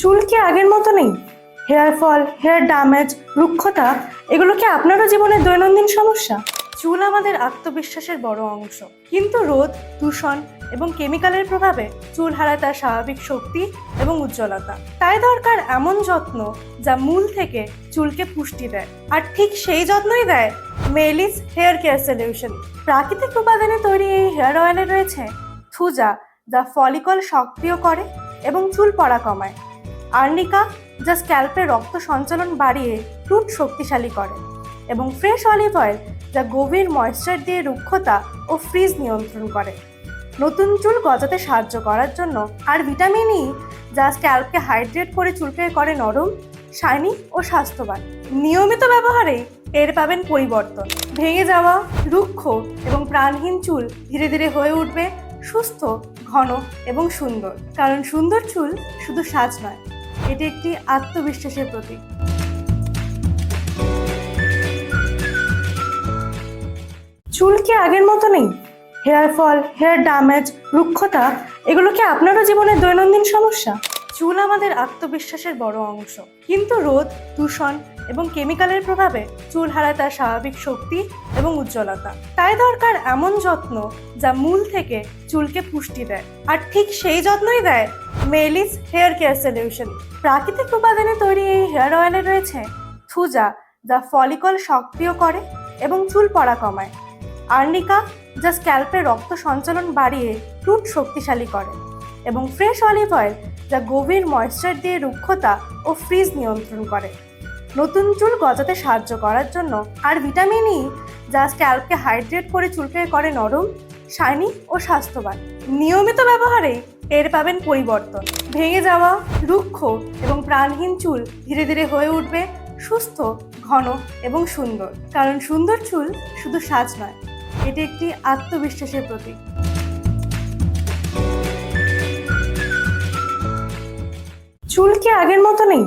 চুল কি আগের মতো নেই? হেয়ার ফল, হেয়ার ড্যামেজ, রুক্ষতা, এগুলো কি আপনারও জীবনের দৈনন্দিন সমস্যা? চুল আমাদের আত্মবিশ্বাসের বড় অংশ, কিন্তু রোদ, দূষণ এবং কেমিক্যালের প্রভাবে চুল হারায় তার স্বাভাবিক শক্তি এবং উজ্জ্বলতা। তাই দরকার এমন যত্ন যা মূল থেকে চুলকে পুষ্টি দেয়। আর ঠিক সেই যত্নই দেয় মেলিস হেয়ার কেয়ার সলিউশন। প্রাকৃতিক উপাদানে তৈরি এই হেয়ার অয়েলে রয়েছে থুজা, যা ফলিকল সক্রিয় করে এবং চুল পড়া কমায়, আর্নিকা, যা স্ক্যাল্পের রক্ত সঞ্চালন বাড়িয়ে রুট শক্তিশালী করে, এবং ফ্রেশ অলিভ অয়েল, যা গভীর ময়েশ্চার দিয়ে রুক্ষতা ও ফ্রিজ নিয়ন্ত্রণ করে, নতুন চুল গজাতে সাহায্য করার জন্য। আর ভিটামিন ই, যা স্ক্যাল্পকে হাইড্রেট করে চুলকে করে নরম, শাইনি ও স্বাস্থ্যবান। নিয়মিত ব্যবহারে টের পাবেন পরিবর্তন। ভেঙে যাওয়া, রুক্ষ এবং প্রাণহীন চুল ধীরে ধীরে হয়ে উঠবে সুস্থ, ঘন এবং সুন্দর। কারণ সুন্দর চুল শুধু সাজ নয়, এটি একটি আত্মবিশ্বাসের প্রতীক। চুল কি আগের মতো নেই? হেয়ার ফল, হেয়ার ড্যামেজ, রুক্ষতা, এগুলো কি আপনারও জীবনের দৈনন্দিন সমস্যা? চুল আমাদের আত্মবিশ্বাসের বড় অংশ, কিন্তু রোদ, দূষণ এবং কেমিক্যালের প্রভাবে চুল হারায় তার স্বাভাবিক শক্তি এবং উজ্জ্বলতা। তাই দরকার এমন যত্ন যা মূল থেকে চুলকে পুষ্টি দেয়। আর ঠিক সেই যত্নই দেয় মেলিস হেয়ার কেয়ার সলিউশন। প্রাকৃতিক উপাদানে তৈরি এই হেয়ার অয়েলে রয়েছে থুজা, যা ফলিকল সক্রিয় করে এবং চুল পড়া কমায়, আর্নিকা, যা স্ক্যাল্পের রক্ত সঞ্চালন বাড়িয়ে রুট শক্তিশালী করে, এবং ফ্রেশ অলিভ অয়েল, যা গভীর ময়েশ্চার দিয়ে রুক্ষতা ও ফ্রিজ নিয়ন্ত্রণ করে, নতুন চুল গজাতে সাহায্য করার জন্য। আর ভিটামিন ই, যা স্ক্যাল্পকে হাইড্রেট করে চুলকে করে নরম, শাইনি ও স্বাস্থ্যবান। নিয়মিত ব্যবহারে টের পাবেন পরিবর্তন। ভেঙে যাওয়া, রুক্ষ এবং প্রাণহীন চুল ধীরে ধীরে হয়ে উঠবে সুস্থ, ঘন এবং সুন্দর। কারণ সুন্দর চুল শুধু সাজ নয়, এটি একটি আত্মবিশ্বাসের প্রতীক। চুল কি আগের মতো নেই?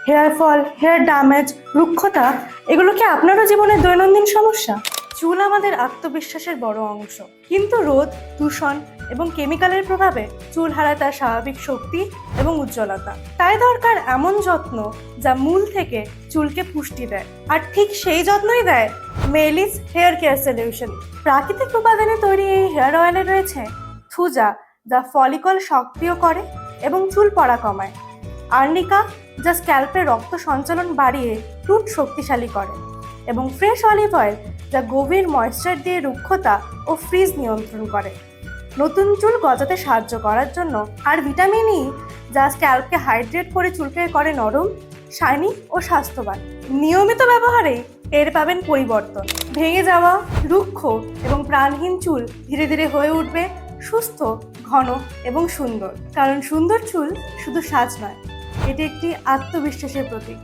হেয়ার ফল, হেয়ার ড্যামেজ, রুক্ষতা, এগুলো কি আপনারও জীবনের দৈনন্দিন সমস্যা? চুল আমাদের আত্মবিশ্বাসের বড় অংশ, কিন্তু রোদ, দূষণ এবং কেমিক্যালের প্রভাবে চুল হারায় তার স্বাভাবিক শক্তি এবং উজ্জ্বলতা। তাই দরকার এমন যত্ন যা মূল থেকে চুলকে পুষ্টি দেয়। আর ঠিক সেই যত্নই দেয় মেলিস হেয়ার কেয়ার সলিউশন। প্রাকৃতিক উপাদানে তৈরি এই হেয়ার অয়েলে রয়েছে থুজা, যা ফলিকল সক্রিয় করে এবং চুল পড়া কমায়, আর্নিকা, যা স্ক্যাল্পের রক্ত সঞ্চালন বাড়িয়ে রুট শক্তিশালী করে, এবং ফ্রেশ অলিভ অয়েল, যা গভীর ময়েশ্চার দিয়ে রুক্ষতা ও ফ্রিজ নিয়ন্ত্রণ করে, নতুন চুল গজাতে সাহায্য করার জন্য। আর ভিটামিন ই, যা স্ক্যাল্পকে হাইড্রেট করে চুলকে করে নরম, শাইনি ও স্বাস্থ্যবান। নিয়মিত ব্যবহারে টের পাবেন পরিবর্তন। ভেঙে যাওয়া, রুক্ষ এবং প্রাণহীন চুল ধীরে ধীরে হয়ে উঠবে সুস্থ, ঘন এবং সুন্দর। কারণ সুন্দর চুল শুধু সাজ নয়, এটি একটি আত্মবিশ্বাসের প্রতীক।